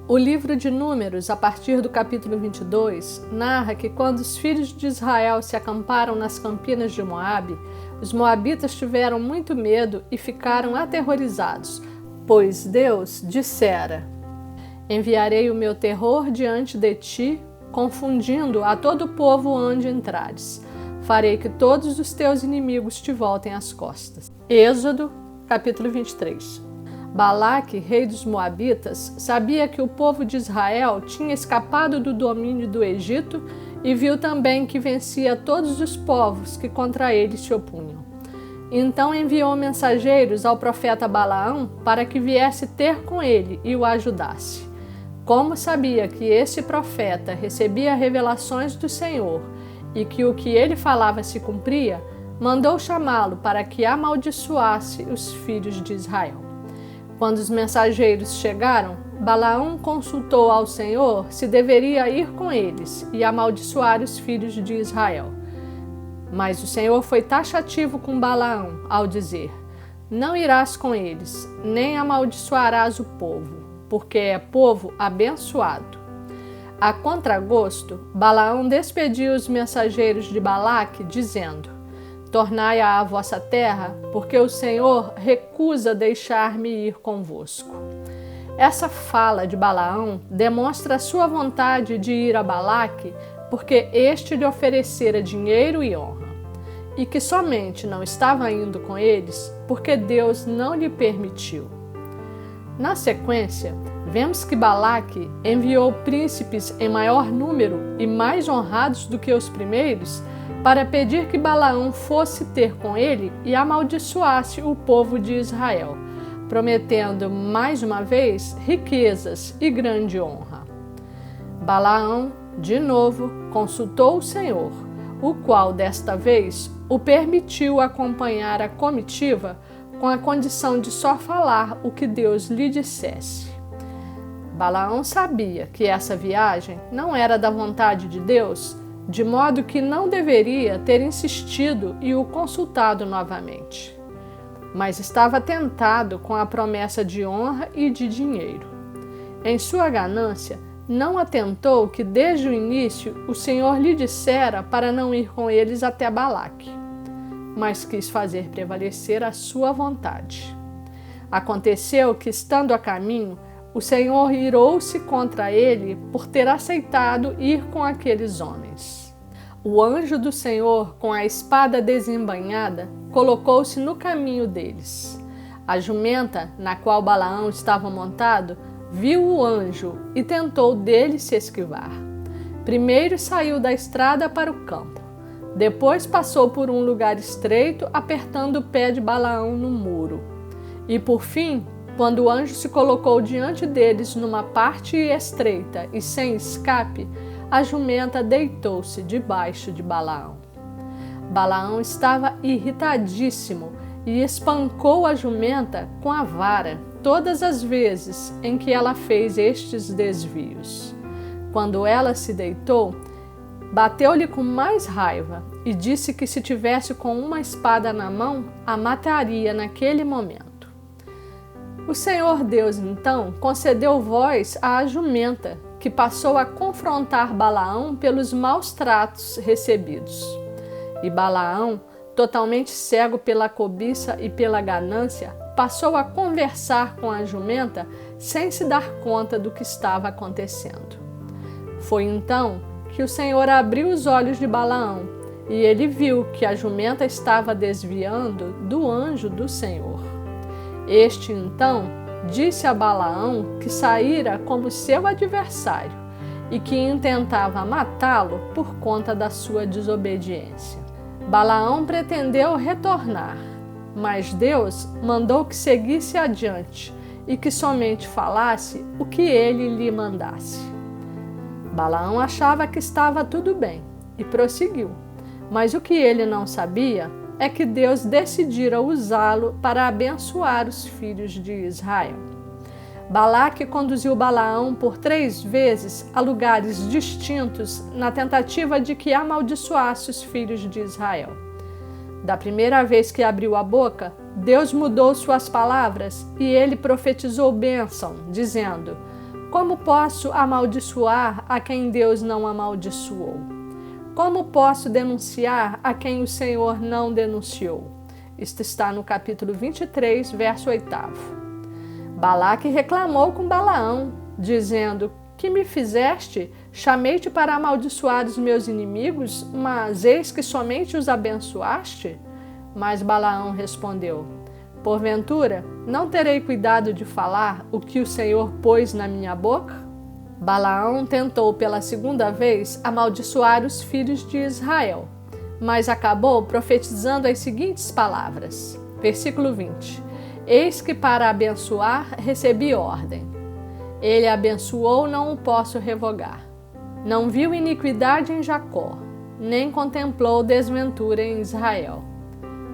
O livro de Números, a partir do capítulo 22, narra que quando os filhos de Israel se acamparam nas campinas de Moabe, os moabitas tiveram muito medo e ficaram aterrorizados, pois Deus dissera: enviarei o meu terror diante de ti, confundindo a todo o povo onde entrares. Farei que todos os teus inimigos te voltem às costas. Êxodo, capítulo 23. Balaque, rei dos Moabitas, sabia que o povo de Israel tinha escapado do domínio do Egito e viu também que vencia todos os povos que contra ele se opunham. Então enviou mensageiros ao profeta Balaão para que viesse ter com ele e o ajudasse. Como sabia que esse profeta recebia revelações do Senhor e que o que ele falava se cumpria, mandou chamá-lo para que amaldiçoasse os filhos de Israel. Quando os mensageiros chegaram, Balaão consultou ao Senhor se deveria ir com eles e amaldiçoar os filhos de Israel. Mas o Senhor foi taxativo com Balaão ao dizer: não irás com eles, nem amaldiçoarás o povo, porque é povo abençoado. A contragosto, Balaão despediu os mensageiros de Balaque, dizendo: tornai à vossa terra, porque o Senhor recusa deixar-me ir convosco. Essa fala de Balaão demonstra a sua vontade de ir a Balaque, porque este lhe oferecera dinheiro e honra, e que somente não estava indo com eles, porque Deus não lhe permitiu. Na sequência, vemos que Balaque enviou príncipes em maior número e mais honrados do que os primeiros, para pedir que Balaão fosse ter com ele e amaldiçoasse o povo de Israel, prometendo mais uma vez riquezas e grande honra. Balaão, de novo, consultou o Senhor, o qual desta vez o permitiu acompanhar a comitiva com a condição de só falar o que Deus lhe dissesse. Balaão sabia que essa viagem não era da vontade de Deus, de modo que não deveria ter insistido e o consultado novamente. Mas estava tentado com a promessa de honra e de dinheiro. Em sua ganância, não atentou que desde o início o Senhor lhe dissera para não ir com eles até Balaque, mas quis fazer prevalecer a sua vontade. Aconteceu que, estando a caminho, o Senhor irou-se contra ele por ter aceitado ir com aqueles homens. O anjo do Senhor, com a espada desembainhada, colocou-se no caminho deles. A jumenta, na qual Balaão estava montado, viu o anjo e tentou dele se esquivar. Primeiro saiu da estrada para o campo. Depois passou por um lugar estreito, apertando o pé de Balaão no muro. E por fim, quando o anjo se colocou diante deles numa parte estreita e sem escape, a jumenta deitou-se debaixo de Balaão. Balaão estava irritadíssimo e espancou a jumenta com a vara todas as vezes em que ela fez estes desvios. Quando ela se deitou, bateu-lhe com mais raiva e disse que se tivesse com uma espada na mão, a mataria naquele momento. O Senhor Deus, então, concedeu voz à jumenta, que passou a confrontar Balaão pelos maus tratos recebidos. E Balaão, totalmente cego pela cobiça e pela ganância, passou a conversar com a jumenta sem se dar conta do que estava acontecendo. Foi então que o Senhor abriu os olhos de Balaão, e ele viu que a jumenta estava desviando do anjo do Senhor. Este, então, disse a Balaão que saíra como seu adversário e que intentava matá-lo por conta da sua desobediência. Balaão pretendeu retornar, mas Deus mandou que seguisse adiante e que somente falasse o que ele lhe mandasse. Balaão achava que estava tudo bem e prosseguiu, mas o que ele não sabia é que Deus decidira usá-lo para abençoar os filhos de Israel. Balaque conduziu Balaão por 3 vezes a lugares distintos na tentativa de que amaldiçoasse os filhos de Israel. Da primeira vez que abriu a boca, Deus mudou suas palavras e ele profetizou bênção, dizendo: Como posso amaldiçoar a quem Deus não amaldiçoou? Como posso denunciar a quem o Senhor não denunciou? Isto está no capítulo 23, verso 8. Balaque reclamou com Balaão, dizendo: Que me fizeste? Chamei-te para amaldiçoar os meus inimigos, mas eis que somente os abençoaste? Mas Balaão respondeu: Porventura, não terei cuidado de falar o que o Senhor pôs na minha boca? Balaão tentou pela segunda vez amaldiçoar os filhos de Israel, mas acabou profetizando as seguintes palavras. Versículo 20. Eis que para abençoar recebi ordem. Ele abençoou, não o posso revogar. Não viu iniquidade em Jacó, nem contemplou desventura em Israel.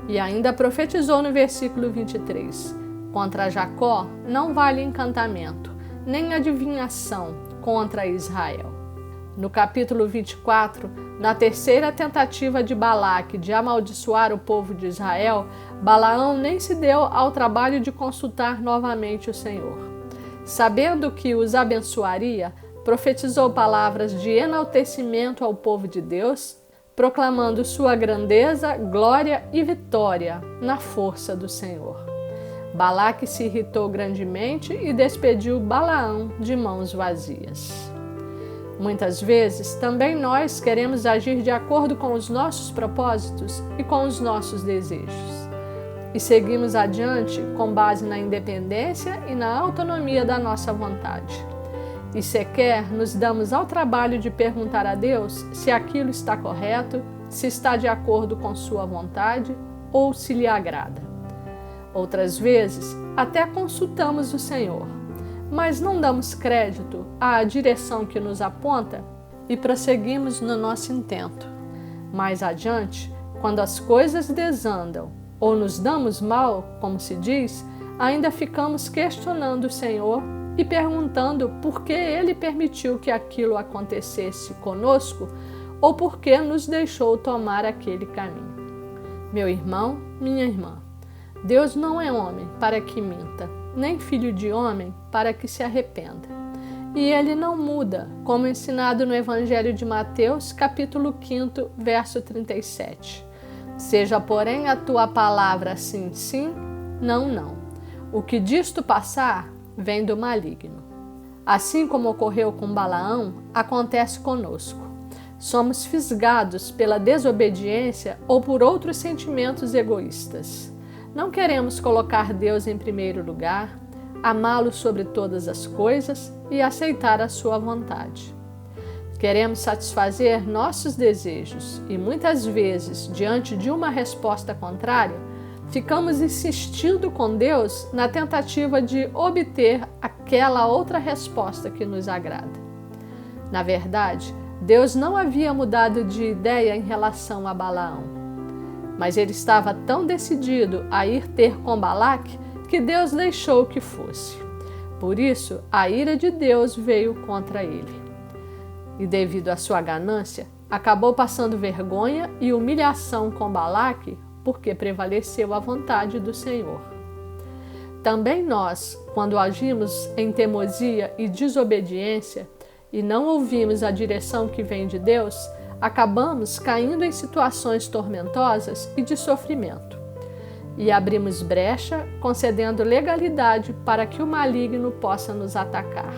E ainda profetizou no versículo 23. Contra Jacó não vale encantamento, nem adivinhação contra Israel. No capítulo 24, na terceira tentativa de Balaque de amaldiçoar o povo de Israel, Balaão nem se deu ao trabalho de consultar novamente o Senhor. Sabendo que os abençoaria, profetizou palavras de enaltecimento ao povo de Deus, proclamando sua grandeza, glória e vitória na força do Senhor. Balaque se irritou grandemente e despediu Balaão de mãos vazias. Muitas vezes, também nós queremos agir de acordo com os nossos propósitos e com os nossos desejos. E seguimos adiante com base na independência e na autonomia da nossa vontade. E sequer nos damos ao trabalho de perguntar a Deus se aquilo está correto, se está de acordo com sua vontade ou se lhe agrada. Outras vezes, até consultamos o Senhor, mas não damos crédito à direção que nos aponta e prosseguimos no nosso intento. Mais adiante, quando as coisas desandam ou nos damos mal, como se diz, ainda ficamos questionando o Senhor e perguntando por que Ele permitiu que aquilo acontecesse conosco ou por que nos deixou tomar aquele caminho. Meu irmão, minha irmã, Deus não é homem para que minta, nem filho de homem para que se arrependa. E Ele não muda, como ensinado no Evangelho de Mateus, capítulo 5, verso 37. Seja, porém, a tua palavra sim, sim, não, não. O que disto passar vem do maligno. Assim como ocorreu com Balaão, acontece conosco. Somos fisgados pela desobediência ou por outros sentimentos egoístas. Não queremos colocar Deus em primeiro lugar, amá-lo sobre todas as coisas e aceitar a sua vontade. Queremos satisfazer nossos desejos e muitas vezes, diante de uma resposta contrária, ficamos insistindo com Deus na tentativa de obter aquela outra resposta que nos agrada. Na verdade, Deus não havia mudado de ideia em relação a Balaão, mas ele estava tão decidido a ir ter com Balaque que Deus deixou que fosse. Por isso, a ira de Deus veio contra ele. E devido à sua ganância, acabou passando vergonha e humilhação com Balaque, porque prevaleceu a vontade do Senhor. Também nós, quando agimos em teimosia e desobediência e não ouvimos a direção que vem de Deus, acabamos caindo em situações tormentosas e de sofrimento. E abrimos brecha, concedendo legalidade para que o maligno possa nos atacar.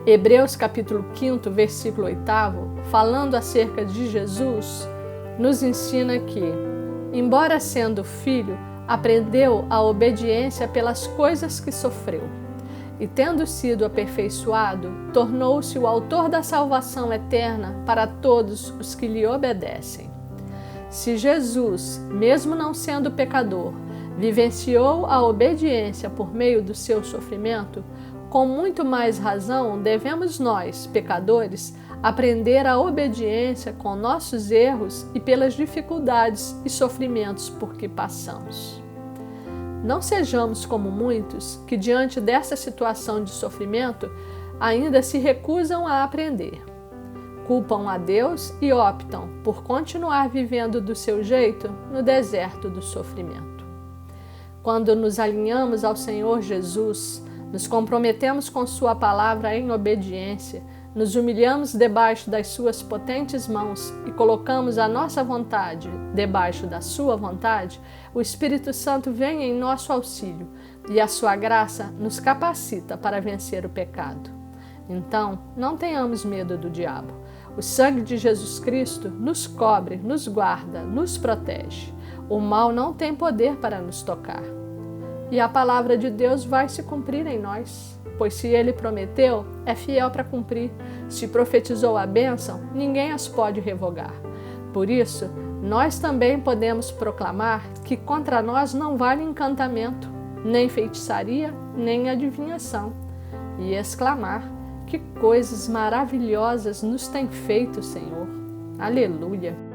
Hebreus capítulo 5, versículo 8, falando acerca de Jesus, nos ensina que, embora sendo filho, aprendeu a obediência pelas coisas que sofreu. E tendo sido aperfeiçoado, tornou-se o autor da salvação eterna para todos os que lhe obedecem. Se Jesus, mesmo não sendo pecador, vivenciou a obediência por meio do seu sofrimento, com muito mais razão devemos nós, pecadores, aprender a obediência com nossos erros e pelas dificuldades e sofrimentos por que passamos. Não sejamos como muitos que, diante dessa situação de sofrimento, ainda se recusam a aprender. Culpam a Deus e optam por continuar vivendo do seu jeito no deserto do sofrimento. Quando nos alinhamos ao Senhor Jesus, Nos comprometemos com Sua palavra em obediência, nos humilhamos debaixo das Suas potentes mãos e colocamos a nossa vontade debaixo da Sua vontade, o Espírito Santo vem em nosso auxílio e a Sua graça nos capacita para vencer o pecado. Então, não tenhamos medo do diabo. O sangue de Jesus Cristo nos cobre, nos guarda, nos protege. O mal não tem poder para nos tocar. E a palavra de Deus vai se cumprir em nós, pois se Ele prometeu, é fiel para cumprir. Se profetizou a bênção, ninguém as pode revogar. Por isso, nós também podemos proclamar que contra nós não vale encantamento, nem feitiçaria, nem adivinhação, e exclamar: que coisas maravilhosas nos tem feito, Senhor. Aleluia!